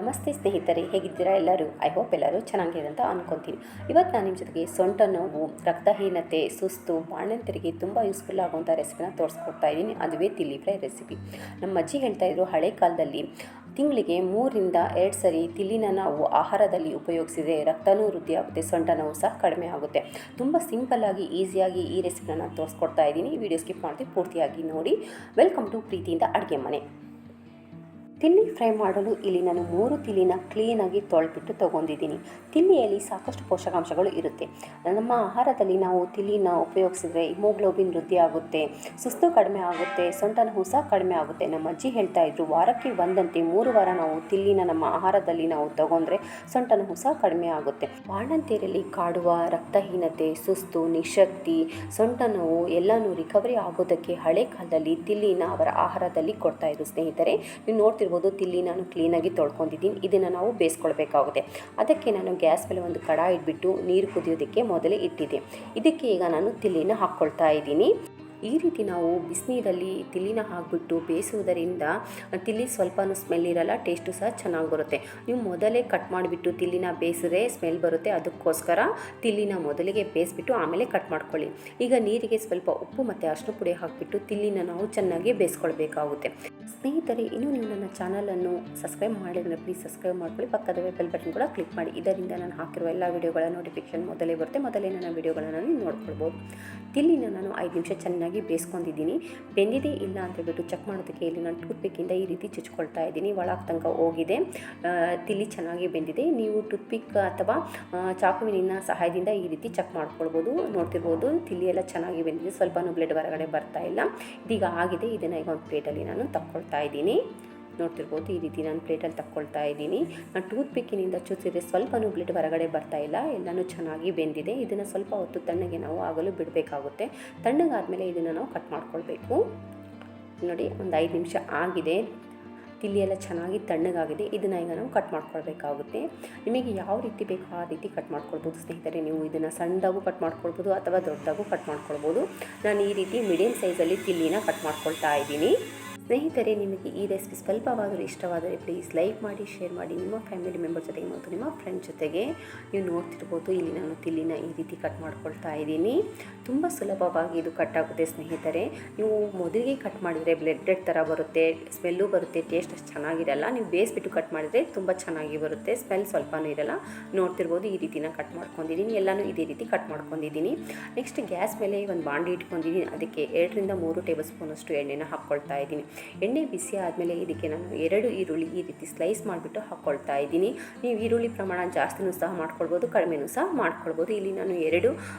ನಮಸ್ತೆ ಸ್ನೇಹಿತರೆ, ಹೇಗಿದ್ದೀರಾ ಎಲ್ಲರೂ? ಐ ಹೋಪ್ ಎಲ್ಲರೂ ಚೆನ್ನಾಗಿದೆ ಅಂತ ಅಂದ್ಕೊತೀನಿ. ಇವತ್ತು ನಾನು ನಿಮ್ಮ ಜೊತೆಗೆ ಸೊಂಟ ನೋವು, ರಕ್ತಹೀನತೆ, ಸುಸ್ತು, ಬಾಣಂತಿಯರಿಗೆ ತುಂಬ ಯೂಸ್ಫುಲ್ ಆಗುವಂಥ ರೆಸಿಪಿನ ತೋರಿಸ್ಕೊಡ್ತಾ ಇದ್ದೀನಿ. ಅದುವೇ ತಿಳಿ ಫ್ರೈ ರೆಸಿಪಿ. ನಮ್ಮ ಅಜ್ಜಿ ಹೇಳ್ತಾಯಿದ್ರು, ಹಳೆ ಕಾಲದಲ್ಲಿ ತಿಂಗಳಿಗೆ 3ರಿಂದ 2 ಸರಿ ತಿಲ್ಲಿನ ನಾವು ಆಹಾರದಲ್ಲಿ ಉಪಯೋಗಿಸಿದರೆ ರಕ್ತನೂ ವೃದ್ಧಿ ಆಗುತ್ತೆ, ಸೊಂಟ ನೋವು ಸಹ ಕಡಿಮೆ ಆಗುತ್ತೆ. ತುಂಬ ಸಿಂಪಲ್ಲಾಗಿ ಈಸಿಯಾಗಿ ಈ ರೆಸಿಪಿನ ನಾನು ತೋರಿಸ್ಕೊಡ್ತಾ ಇದ್ದೀನಿ. ವಿಡಿಯೋ ಸ್ಕಿಪ್ ಮಾಡ್ತೀವಿ, ಪೂರ್ತಿಯಾಗಿ ನೋಡಿ. ವೆಲ್ಕಮ್ ಟು ಪ್ರೀತಿಯಿಂದ ಅಡುಗೆ ಮನೆ. ತಿಲ್ಲಿ ಫ್ರೈ ಮಾಡಲು ಇಲ್ಲಿ ನಾನು 3 ತಿಲ್ಲಿನ ಕ್ಲೀನಾಗಿ ತೊಳೆದ್ಬಿಟ್ಟು ತೊಗೊಂಡಿದ್ದೀನಿ. ತಿಲ್ಲಿಯಲ್ಲಿ ಸಾಕಷ್ಟು ಪೋಷಕಾಂಶಗಳು ಇರುತ್ತೆ. ನಮ್ಮ ಆಹಾರದಲ್ಲಿ ನಾವು ತಿಲ್ಲಿನ ಉಪಯೋಗಿಸಿದ್ರೆ ಹಿಮೋಗ್ಲೋಬಿನ್ ವೃದ್ಧಿ ಆಗುತ್ತೆ, ಸುಸ್ತು ಕಡಿಮೆ ಆಗುತ್ತೆ, ಸೊಂಟ ನೋವು ಸಹ ಕಡಿಮೆ ಆಗುತ್ತೆ. ನಮ್ಮ ಅಜ್ಜಿ ಹೇಳ್ತಾ ಇದ್ರು, ವಾರಕ್ಕೆ ಒಂದಂತೆ 3 ವಾರ ನಾವು ತಿಲ್ಲಿನ ನಮ್ಮ ಆಹಾರದಲ್ಲಿ ನಾವು ತಗೊಂಡ್ರೆ ಸೊಂಟ ನೋವು ಸಹ ಕಡಿಮೆ ಆಗುತ್ತೆ. ಬಾಣಂತಿಯರಲ್ಲಿ ಕಾಡುವ ರಕ್ತಹೀನತೆ, ಸುಸ್ತು, ನಿಶಕ್ತಿ, ಸೊಂಟ ನೋವು ಎಲ್ಲನೂ ರಿಕವರಿ ಆಗೋದಕ್ಕೆ ಹಳೆ ಕಾಲದಲ್ಲಿ ತಿಲ್ಲಿನ ಅವರ ಆಹಾರದಲ್ಲಿ ಕೊಡ್ತಾ ಇದ್ರು. ಸ್ನೇಹಿತರೆ, ನೀವು ನೋಡ್ತಿರ್ಬೋದು, ತಿಲ್ಲಿ ನಾನು ಕ್ಲೀನಾಗಿ ತೊಳ್ಕೊಂಡಿದ್ದೀನಿ. ಇದನ್ನು ನಾವು ಬೇಯಿಸ್ಕೊಳ್ಬೇಕಾಗುತ್ತೆ. ಅದಕ್ಕೆ ನಾನು ಗ್ಯಾಸ್ ಮೇಲೆ ಒಂದು ಕಡಾಯಿ ಇಟ್ಬಿಟ್ಟು ನೀರು ಕುದಿಯೋದಕ್ಕೆ ಮೊದಲೇ ಇಟ್ಟಿದ್ದೆ. ಇದಕ್ಕೆ ಈಗ ನಾನು ತಿಲ್ಲಿನ ಹಾಕ್ಕೊಳ್ತಾ ಇದ್ದೀನಿ. ಈ ರೀತಿ ನಾವು ಬಿಸಿನೀರಲ್ಲಿ ತಿಲ್ಲಿನ ಹಾಕಿಬಿಟ್ಟು ಬೇಯಿಸುವುದರಿಂದ ತಿಲ್ಲಿ ಸ್ವಲ್ಪನೂ ಸ್ಮೆಲ್ ಇರಲ್ಲ, ಟೇಸ್ಟು ಸಹ ಚೆನ್ನಾಗಿ ಬರುತ್ತೆ. ನೀವು ಮೊದಲೇ ಕಟ್ ಮಾಡಿಬಿಟ್ಟು ತಿಲ್ಲಿನ ಬೇಯಿಸಿದ್ರೆ ಸ್ಮೆಲ್ ಬರುತ್ತೆ. ಅದಕ್ಕೋಸ್ಕರ ತಿಲ್ಲಿನ ಮೊದಲಿಗೆ ಬೇಯಿಸ್ಬಿಟ್ಟು ಆಮೇಲೆ ಕಟ್ ಮಾಡ್ಕೊಳ್ಳಿ. ಈಗ ನೀರಿಗೆ ಸ್ವಲ್ಪ ಉಪ್ಪು ಮತ್ತು ಅರಿಶಿನ ಪುಡಿ ಹಾಕಿಬಿಟ್ಟು ತಿಲ್ಲಿನ ನಾವು ಚೆನ್ನಾಗಿ ಬೇಯಿಸ್ಕೊಳ್ಬೇಕಾಗುತ್ತೆ. ಸ್ನೇಹಿತರೆ, ಇನ್ನೂ ನೀವು ನನ್ನ ಚಾನಲನ್ನು ಸಬ್ಸ್ಕ್ರೈಬ್ ಮಾಡಿದರೆ ಪ್ಲೀಸ್ ಸಬ್ಸ್ಕ್ರೈಬ್ ಮಾಡ್ಕೊಳ್ಳಿ. ಪಕ್ಕದ ಬೆಲ್ ಬಟನ್ ಕೂಡ ಕ್ಲಿಕ್ ಮಾಡಿ. ಇದರಿಂದ ನಾನು ಹಾಕಿರುವ ಎಲ್ಲ ವಿಡಿಯೋಗಳ ನೋಟಿಫಿಕೇಶನ್ ಮೊದಲೇ ಬರುತ್ತೆ. ಮೊದಲೇ ನನ್ನ ವಿಡಿಯೋಗಳನ್ನು ನೀವು ನೋಡ್ಕೊಳ್ಬೋದು. ತಿಲ್ಲಿನ ನಾನು 5 ನಿಮಿಷ ಚೆನ್ನಾಗಿ ಬೇಯಿಸ್ಕೊಂಡಿದ್ದೀನಿ. ಬೆಂದಿದೆ ಇಲ್ಲ ಅಂತ ಹೇಳ್ಬಿಟ್ಟು ಚೆಕ್ ಮಾಡೋದಕ್ಕೆ ಇಲ್ಲಿ ನಾನು ಟೂತ್ಪಿಕ್ಕಿಂದ ಈ ರೀತಿ ಚುಚ್ಕೊಳ್ತಾ ಇದ್ದೀನಿ. ಒಳಗೆ ತನಕ ಹೋಗಿದೆ, ತಿಲ್ಲಿ ಚೆನ್ನಾಗಿ ಬೆಂದಿದೆ. ನೀವು ಟೂತ್ಪಿಕ್ ಅಥವಾ ಚಾಕುವಿನ ಸಹಾಯದಿಂದ ಈ ರೀತಿ ಚೆಕ್ ಮಾಡ್ಕೊಳ್ಬೋದು. ನೋಡ್ತಿರ್ಬೋದು, ತಿಲ್ಲಿ ಎಲ್ಲ ಚೆನ್ನಾಗಿ ಬೆಂದಿದೆ, ಸ್ವಲ್ಪನೂ ಬ್ಲಡ್ ಹೊರಗಡೆ ಬರ್ತಾ ಇಲ್ಲ. ಇದೀಗ ಆಗಿದೆ. ಇದನ್ನು ಈಗ ಒಂದು ಪ್ಲೇಟಲ್ಲಿ ನಾನು ತಗೊಳ್ತಾ ಇದ್ದೀನಿ. ನೋಡ್ತಿರ್ಬೋದು, ಈ ರೀತಿ ನಾನು ಪ್ಲೇಟಲ್ಲಿ ತಗೊಳ್ತಾ ಇದ್ದೀನಿ. ನಾನು ಟೂತ್ಪಿಕ್ಕಿನಿಂದ ಚುಚ್ಚಿದ್ರೆ ಸ್ವಲ್ಪನೂ ಬ್ಲಡ್ ಹೊರಗಡೆ ಬರ್ತಾ ಇಲ್ಲ, ಎಲ್ಲನೂ ಚೆನ್ನಾಗಿ ಬೆಂದಿದೆ. ಇದನ್ನು ಸ್ವಲ್ಪ ಹೊತ್ತು ತಣ್ಣಗೆ ನಾವು ಆಗಲು ಬಿಡಬೇಕಾಗುತ್ತೆ. ತಣ್ಣಗಾದಮೇಲೆ ಇದನ್ನು ನಾವು ಕಟ್ ಮಾಡ್ಕೊಳ್ಬೇಕು. ನೋಡಿ, ಒಂದು 5 ನಿಮಿಷ ಆಗಿದೆ. ತಿಲ್ಲಿ ಎಲ್ಲ ಚೆನ್ನಾಗಿ ತಣ್ಣಗಾಗಿದೆ. ಇದನ್ನು ಈಗ ನಾವು ಕಟ್ ಮಾಡ್ಕೊಳ್ಬೇಕಾಗುತ್ತೆ. ನಿಮಗೆ ಯಾವ ರೀತಿ ಬೇಕೋ ಆ ರೀತಿ ಕಟ್ ಮಾಡ್ಕೊಳ್ಬೋದು. ಸ್ನೇಹಿತರೆ, ನೀವು ಇದನ್ನು ಸಣ್ಣದಾಗೂ ಕಟ್ ಮಾಡ್ಕೊಳ್ಬೋದು ಅಥವಾ ದೊಡ್ಡದಾಗೂ ಕಟ್ ಮಾಡ್ಕೊಳ್ಬೋದು. ನಾನು ಈ ರೀತಿ ಮೀಡಿಯಮ್ ಸೈಜಲ್ಲಿ ತಿಲ್ಲಿನ ಕಟ್ ಮಾಡ್ಕೊಳ್ತಾ ಇದ್ದೀನಿ. ಸ್ನೇಹಿತರೆ, ನಿಮಗೆ ಈ ರೆಸಿಪಿ ಸ್ವಲ್ಪವಾದರೂ ಇಷ್ಟವಾದರೆ ಪ್ಲೀಸ್ ಲೈಕ್ ಮಾಡಿ, ಶೇರ್ ಮಾಡಿ, ನಿಮ್ಮ ಫ್ಯಾಮಿಲಿ ಮೆಂಬರ್ ಜೊತೆಗೆ ಮತ್ತು ನಿಮ್ಮ ಫ್ರೆಂಡ್ ಜೊತೆಗೆ. ನೀವು ನೋಡ್ತಿರ್ಬೋದು, ಇಲ್ಲಿ ನಾನು ತಿಲ್ಲಿನ ಈ ರೀತಿ ಕಟ್ ಮಾಡ್ಕೊಳ್ತಾ ಇದ್ದೀನಿ. ತುಂಬ ಸುಲಭವಾಗಿ ಇದು ಕಟ್ ಆಗುತ್ತೆ. ಸ್ನೇಹಿತರೆ, ನೀವು ಮೊದಲಿಗೆ ಕಟ್ ಮಾಡಿದರೆ ಬ್ಲೆಡ್ ಥರ ಬರುತ್ತೆ, ಸ್ಮೆಲ್ಲು ಬರುತ್ತೆ, ಟೇಸ್ಟ್ ಅಷ್ಟು ಚೆನ್ನಾಗಿರಲ್ಲ. ನೀವು ಬೇಯಿಸ್ಬಿಟ್ಟು ಕಟ್ ಮಾಡಿದರೆ ತುಂಬ ಚೆನ್ನಾಗಿ ಬರುತ್ತೆ, ಸ್ಮೆಲ್ ಸ್ವಲ್ಪನೂ ಇರಲ್ಲ. ನೋಡ್ತಿರ್ಬೋದು, ಈ ರೀತಿನ ಕಟ್ ಮಾಡ್ಕೊಂಡಿದ್ದೀನಿ. ಎಲ್ಲನೂ ಇದೇ ರೀತಿ ಕಟ್ ಮಾಡ್ಕೊಂಡಿದ್ದೀನಿ. ನೆಕ್ಸ್ಟ್ ಗ್ಯಾಸ್ ಮೇಲೆ ಒಂದು ಬಾಂಡಿ ಇಟ್ಕೊಂಡಿದ್ದೀನಿ. ಅದಕ್ಕೆ 2ರಿಂದ 3 ಟೇಬಲ್ ಸ್ಪೂನಷ್ಟು ಎಣ್ಣೆನ ಹಾಕ್ಕೊಳ್ತಾ ಇದ್ದೀನಿ. ಎಣ್ಣೆ ಬಿಸಿ ಆದಮೇಲೆ ಇದಕ್ಕೆ ನಾನು 2 ಈರುಳ್ಳಿ ಈ ರೀತಿ ಸ್ಲೈಸ್ ಮಾಡಿಬಿಟ್ಟು ಹಾಕ್ಕೊಳ್ತಾ ಇದ್ದೀನಿ. ನೀವು ಈರುಳ್ಳಿ ಪ್ರಮಾಣ ಜಾಸ್ತಿನೂ ಸಹ ಮಾಡ್ಕೊಳ್ಬೋದು, ಕಡಿಮೆನೂ ಸಹ ಮಾಡ್ಕೊಳ್ಬೋದು. ಇಲ್ಲಿ ನಾನು 2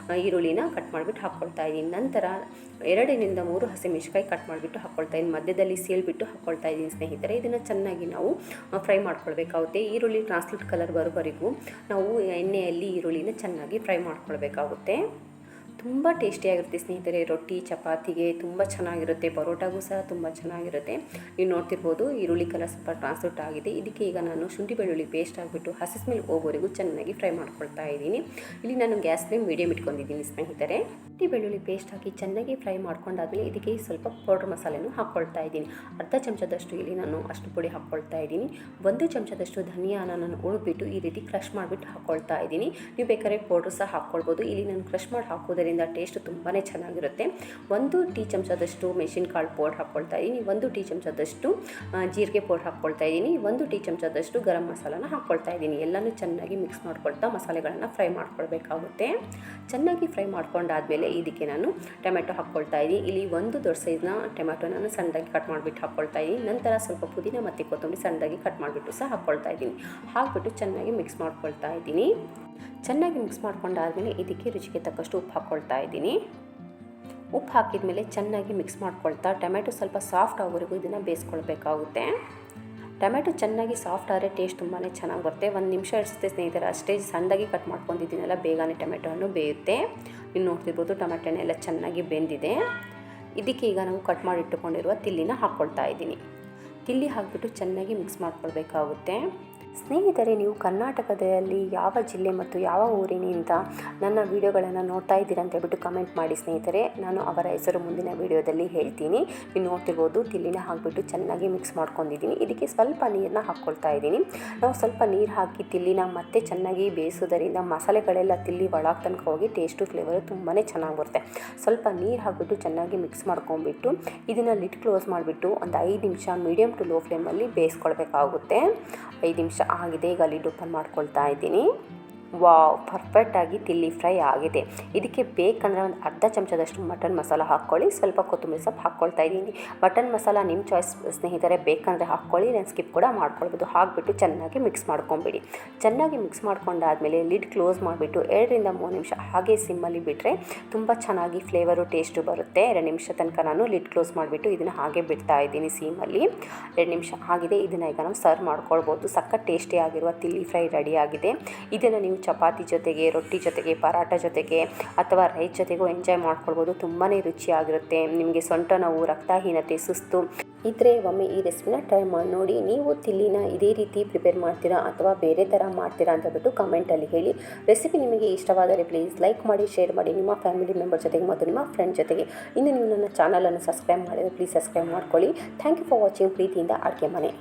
ಈರುಳ್ಳಿನ ಕಟ್ ಮಾಡಿಬಿಟ್ಟು ಹಾಕ್ಕೊಳ್ತಾ ಇದ್ದೀನಿ. ನಂತರ 2ರಿಂದ 3 ಹಸಿಮೆಣಸಿನಕಾಯಿ ಕಟ್ ಮಾಡಿಬಿಟ್ಟು ಹಾಕ್ಕೊಳ್ತಾ ಇದ್ದೀನಿ. ಮಧ್ಯದಲ್ಲಿ ಸೀಳ್ಬಿಟ್ಟು ಹಾಕ್ಕೊಳ್ತಾ ಇದ್ದೀನಿ. ಸ್ನೇಹಿತರೆ, ಇದನ್ನು ಚೆನ್ನಾಗಿ ನಾವು ಫ್ರೈ ಮಾಡ್ಕೊಳ್ಬೇಕಾಗುತ್ತೆ. ಈರುಳ್ಳಿ ಟ್ರಾನ್ಸ್ಲೂಟ್ ಕಲರ್ ಬರೋವರೆಗೂ ನಾವು ಎಣ್ಣೆಯಲ್ಲಿ ಈರುಳ್ಳಿನ ಚೆನ್ನಾಗಿ ಫ್ರೈ ಮಾಡ್ಕೊಳ್ಬೇಕಾಗುತ್ತೆ. ತುಂಬ ಟೇಸ್ಟಿಯಾಗಿರುತ್ತೆ ಸ್ನೇಹಿತರೆ. ರೊಟ್ಟಿ, ಚಪಾತಿಗೆ ತುಂಬ ಚೆನ್ನಾಗಿರುತ್ತೆ, ಪರೋಟಾಗೂ ಸಹ ತುಂಬ ಚೆನ್ನಾಗಿರುತ್ತೆ. ನೀವು ನೋಡ್ತಿರ್ಬೋದು, ಈರುಳ್ಳಿ ಕಲರ್ ಸ್ವಲ್ಪ ಟ್ರಾನ್ಸ್ಲೂಟ್ ಆಗಿದೆ. ಇದಕ್ಕೆ ಈಗ ನಾನು ಶುಂಠಿ ಬೆಳ್ಳುಳ್ಳಿ ಪೇಸ್ಟ್ ಆಗಿಬಿಟ್ಟು ಹಸಿ ಸ್ಮೆಲ್ ಹೋಗೋವರೆಗೂ ಚೆನ್ನಾಗಿ ಫ್ರೈ ಮಾಡ್ಕೊಳ್ತಾ ಇದ್ದೀನಿ. ಇಲ್ಲಿ ನಾನು ಗ್ಯಾಸ್ ಫ್ಲೇಮ್ ಮೀಡಿಯಮ್ ಇಟ್ಕೊಂಡಿದ್ದೀನಿ. ಸ್ನೇಹಿತರೆ, ಶುಂಠಿ ಬೆಳ್ಳುಳ್ಳಿ ಪೇಸ್ಟ್ ಹಾಕಿ ಚೆನ್ನಾಗಿ ಫ್ರೈ ಮಾಡ್ಕೊಂಡಾದ್ಮೇಲೆ ಇದಕ್ಕೆ ಸ್ವಲ್ಪ ಪೌಡ್ರ್ ಮಸಾಲೆನೂ ಹಾಕ್ಕೊಳ್ತಾ ಇದ್ದೀನಿ. ಅರ್ಧ ಚಮಚದಷ್ಟು ಇಲ್ಲಿ ನಾನು ಅಷ್ಟು ಪುಡಿ ಹಾಕ್ಕೊಳ್ತಾ ಇದ್ದೀನಿ. 1 ಚಮಚದಷ್ಟು ಧನಿಯಾನ ನಾನು ಉಳಿದ್ಬಿಟ್ಟು ಈ ರೀತಿ ಕ್ರಷ್ ಮಾಡಿಬಿಟ್ಟು ಹಾಕ್ಕೊಳ್ತಾ ಇದ್ದೀನಿ. ನೀವು ಬೇಕಾದ್ರೆ ಪೌಡ್ರ್ ಸಹ ಹಾಕ್ಕೊಳ್ಬೋದು. ಇಲ್ಲಿ ನಾನು ಕ್ರಷ್ ಮಾಡಿ ಹಾಕೋದರಿಂದ ಟೇಸ್ಟ್ ತುಂಬಾ ಚೆನ್ನಾಗಿರುತ್ತೆ. 1 ಟೀ ಚಮಚದಷ್ಟು ಮೆಣಸಿನಕಾಳು ಪೌಡರ್ ಹಾಕ್ಕೊಳ್ತಾ ಇದ್ದೀನಿ. 1 ಟೀ ಚಮಚದಷ್ಟು ಜೀರಿಗೆ ಪೌಡರ್ ಹಾಕ್ಕೊಳ್ತಾ ಇದ್ದೀನಿ. 1 ಟೀ ಚಮಚದಷ್ಟು ಗರಂ ಮಸಾಲಾನ ಹಾಕ್ಕೊಳ್ತಾ ಇದ್ದೀನಿ. ಎಲ್ಲನೂ ಚೆನ್ನಾಗಿ ಮಿಕ್ಸ್ ಮಾಡ್ಕೊಳ್ತಾ ಮಸಾಲೆಗಳನ್ನು ಫ್ರೈ ಮಾಡ್ಕೊಳ್ಬೇಕಾಗುತ್ತೆ. ಚೆನ್ನಾಗಿ ಫ್ರೈ ಮಾಡ್ಕೊಂಡಾದಮೇಲೆ ಇದಕ್ಕೆ ನಾನು ಟೊಮೆಟೊ ಹಾಕ್ಕೊಳ್ತಾ ಇದ್ದೀನಿ. ಇಲ್ಲಿ 1 ದೊಡ್ಡ ಸೈಜ್ನ ಟೊಮೆಟೊ ನಾನು ಸಣ್ಣದಾಗಿ ಕಟ್ ಮಾಡಿಬಿಟ್ಟು ಹಾಕ್ಕೊಳ್ತಾ ಇದ್ದೀನಿ. ನಂತರ ಸ್ವಲ್ಪ ಪುದೀನ ಮತ್ತು ಕೊತ್ತಂಬರಿ ಸಣ್ಣದಾಗಿ ಕಟ್ ಮಾಡಿಬಿಟ್ಟು ಸಹ ಹಾಕ್ಕೊಳ್ತಾ ಇದ್ದೀನಿ. ಹಾಕ್ಬಿಟ್ಟು ಚೆನ್ನಾಗಿ ಮಿಕ್ಸ್ ಮಾಡ್ಕೊಳ್ತಾ ಇದ್ದೀನಿ. ಚೆನ್ನಾಗಿ ಮಿಕ್ಸ್ ಮಾಡ್ಕೊಂಡಾದ್ಮೇಲೆ ಇದಕ್ಕೆ ರುಚಿಗೆ ತಕ್ಕಷ್ಟು ಉಪ್ಪು ಹಾಕ್ಕೊಳ್ತಾ ಇದ್ದೀನಿ. ಉಪ್ಪು ಹಾಕಿದ ಮೇಲೆ ಚೆನ್ನಾಗಿ ಮಿಕ್ಸ್ ಮಾಡ್ಕೊಳ್ತಾ ಟೊಮೆಟೊ ಸ್ವಲ್ಪ ಸಾಫ್ಟ್ ಆಗೋವರೆಗೂ ಇದನ್ನು ಬೇಯಿಸ್ಕೊಳ್ಬೇಕಾಗುತ್ತೆ. ಟೊಮೆಟೊ ಚೆನ್ನಾಗಿ ಸಾಫ್ಟ್ ಆದರೆ ಟೇಸ್ಟ್ ತುಂಬಾ ಚೆನ್ನಾಗಿ ಬರುತ್ತೆ. 1 ನಿಮಿಷ ಇಡಿಸುತ್ತೆ ಸ್ನೇಹಿತರೆ. ಅಷ್ಟೇ ಸಣ್ಣದಾಗಿ ಕಟ್ ಮಾಡ್ಕೊಂಡಿದ್ದೀನಲ್ಲ, ಬೇಗನೆ ಟೊಮೆಟೊ ಹಣ್ಣು ಬೇಯುತ್ತೆ. ನೀವು ನೋಡ್ತಿರ್ಬೋದು, ಟೊಮೆಟೊ ಎಲ್ಲ ಚೆನ್ನಾಗಿ ಬೆಂದಿದೆ. ಇದಕ್ಕೆ ಈಗ ನಾವು ಕಟ್ ಮಾಡಿ ಇಟ್ಟುಕೊಂಡಿರುವ ತಿಲ್ಲಿನ ಹಾಕ್ಕೊಳ್ತಾ ಇದ್ದೀನಿ. ತಿಲ್ಲಿ ಹಾಕಿಬಿಟ್ಟು ಚೆನ್ನಾಗಿ ಮಿಕ್ಸ್ ಮಾಡ್ಕೊಳ್ಬೇಕಾಗುತ್ತೆ. ಸ್ನೇಹಿತರೆ, ನೀವು ಕರ್ನಾಟಕದಲ್ಲಿ ಯಾವ ಜಿಲ್ಲೆ ಮತ್ತು ಯಾವ ಊರಿನಿಂದ ನನ್ನ ವೀಡಿಯೋಗಳನ್ನು ನೋಡ್ತಾ ಇದ್ದೀರಾ ಅಂತ ಹೇಳ್ಬಿಟ್ಟು ಕಮೆಂಟ್ ಮಾಡಿ ಸ್ನೇಹಿತರೆ. ನಾನು ಅವರ ಹೆಸರು ಮುಂದಿನ ವೀಡಿಯೋದಲ್ಲಿ ಹೇಳ್ತೀನಿ. ನೀವು ನೋಡ್ತಿರ್ಬೋದು, ತಿಲ್ಲಿನ ಹಾಕಿಬಿಟ್ಟು ಚೆನ್ನಾಗಿ ಮಿಕ್ಸ್ ಮಾಡ್ಕೊಂಡಿದ್ದೀನಿ. ಇದಕ್ಕೆ ಸ್ವಲ್ಪ ನೀರನ್ನ ಹಾಕ್ಕೊಳ್ತಾ ಇದ್ದೀನಿ. ನಾವು ಸ್ವಲ್ಪ ನೀರು ಹಾಕಿ ತಿಲ್ಲಿನ ಮತ್ತೆ ಚೆನ್ನಾಗಿ ಬೇಯಿಸೋದರಿಂದ ಮಸಾಲೆಗಳೆಲ್ಲ ತಿಲ್ಲಿ ಒಳಗೆ ತನಕ ಹೋಗಿ ಟೇಸ್ಟು ಫ್ಲೇವರು ತುಂಬಾ ಚೆನ್ನಾಗಿ ಬರುತ್ತೆ. ಸ್ವಲ್ಪ ನೀರು ಹಾಕಿಬಿಟ್ಟು ಚೆನ್ನಾಗಿ ಮಿಕ್ಸ್ ಮಾಡ್ಕೊಂಡ್ಬಿಟ್ಟು ಇದನ್ನು ಲಿಡ್ ಕ್ಲೋಸ್ ಮಾಡಿಬಿಟ್ಟು ಒಂದು 5 ನಿಮಿಷ ಮೀಡಿಯಮ್ ಟು ಲೋ ಫ್ಲೇಮಲ್ಲಿ ಬೇಯಿಸ್ಕೊಳ್ಬೇಕಾಗುತ್ತೆ. 5 ನಿಮಿಷ ಆಗಿದೆ. ಈಗ ಲಿಡ್ ಓಪನ್ ಮಾಡ್ಕೊಳ್ತಾ ಇದ್ದೀನಿ. ವಾವ್, ಪರ್ಫೆಕ್ಟಾಗಿ ತಿಲ್ಲಿ ಫ್ರೈ ಆಗಿದೆ. ಇದಕ್ಕೆ ಬೇಕಂದರೆ ಒಂದು ಅರ್ಧ ಚಮಚದಷ್ಟು ಮಟನ್ ಮಸಾಲ ಹಾಕ್ಕೊಳ್ಳಿ. ಸ್ವಲ್ಪ ಕೊತ್ತಂಬರಿ ಸೊಪ್ಪು ಹಾಕ್ಕೊಳ್ತಾ ಇದ್ದೀನಿ. ಮಟನ್ ಮಸಾಲ ನಿಮ್ಮ ಚಾಯ್ಸ್ ಸ್ನೇಹಿತರೆ, ಬೇಕಂದರೆ ಹಾಕ್ಕೊಳ್ಳಿ, ನಾನು ಸ್ಕಿಪ್ ಕೂಡ ಮಾಡ್ಕೊಳ್ಬೋದು. ಹಾಕಿಬಿಟ್ಟು ಚೆನ್ನಾಗಿ ಮಿಕ್ಸ್ ಮಾಡ್ಕೊಂಬಿಡಿ. ಚೆನ್ನಾಗಿ ಮಿಕ್ಸ್ ಮಾಡ್ಕೊಂಡಾದಮೇಲೆ ಲಿಡ್ ಕ್ಲೋಸ್ ಮಾಡಿಬಿಟ್ಟು 2 ರಿಂದ 3 ನಿಮಿಷ ಹಾಗೆ ಸಿಮ್ಮಲ್ಲಿ ಬಿಟ್ಟರೆ ತುಂಬ ಚೆನ್ನಾಗಿ ಫ್ಲೇವರು ಟೇಸ್ಟು ಬರುತ್ತೆ. 2 ನಿಮಿಷ ತನಕ ನಾನು ಲಿಡ್ ಕ್ಲೋಸ್ ಮಾಡಿಬಿಟ್ಟು ಇದನ್ನು ಹಾಗೆ ಬಿಡ್ತಾ ಇದ್ದೀನಿ ಸಿಮ್ಮಲ್ಲಿ. 2 ನಿಮಿಷ ಆಗಿದೆ. ಇದನ್ನು ಈಗ ನಾವು ಸರ್ವ್ ಮಾಡ್ಕೊಳ್ಬೋದು. ಸಖತ್ ಟೇಸ್ಟಿ ಆಗಿರುವ ತಿಲ್ಲಿ ಫ್ರೈ ರೆಡಿ ಆಗಿದೆ. ಇದನ್ನು ನೀವು ಚಪಾತಿ ಜೊತೆಗೆ, ರೊಟ್ಟಿ ಜೊತೆಗೆ, ಪರಾಟ ಜೊತೆಗೆ ಅಥವಾ ರೈಸ್ ಜೊತೆಗೂ ಎಂಜಾಯ್ ಮಾಡ್ಕೊಳ್ಬೋದು. ತುಂಬಾ ರುಚಿಯಾಗಿರುತ್ತೆ. ನಿಮಗೆ ಸೊಂಟ ನೋವು, ರಕ್ತಹೀನತೆ, ಸುಸ್ತು ಇದ್ದರೆ ಒಮ್ಮೆ ಈ ರೆಸಿಪಿನ ಟ್ರೈ ಮಾಡಿ ನೋಡಿ. ನೀವು ತಿಲ್ಲಿನ ಇದೇ ರೀತಿ ಪ್ರಿಪೇರ್ ಮಾಡ್ತೀರಾ ಅಥವಾ ಬೇರೆ ಥರ ಮಾಡ್ತೀರಾ ಅಂತ ಬಿಟ್ಟು ಕಮೆಂಟಲ್ಲಿ ಹೇಳಿ. ರೆಸಿಪಿ ನಿಮಗೆ ಇಷ್ಟವಾದರೆ ಪ್ಲೀಸ್ ಲೈಕ್ ಮಾಡಿ, ಶೇರ್ ಮಾಡಿ ನಿಮ್ಮ ಫ್ಯಾಮಿಲಿ ಮೆಂಬರ್ ಜೊತೆಗೆ ಮತ್ತು ನಿಮ್ಮ ಫ್ರೆಂಡ್ ಜೊತೆಗೆ. ಇನ್ನು ನೀವು ನನ್ನ ಚಾನಲನ್ನು ಸಬ್ಸ್ಕ್ರೈಬ್ ಮಾಡಿದರೆ ಪ್ಲೀಸ್ ಸಬ್ಸ್ಕ್ರೈಬ್ ಮಾಡ್ಕೊಳ್ಳಿ. Thank you for watching. ಪ್ರೀತಿಯಿಂದ ಅಡುಗೆ ಮನೆ.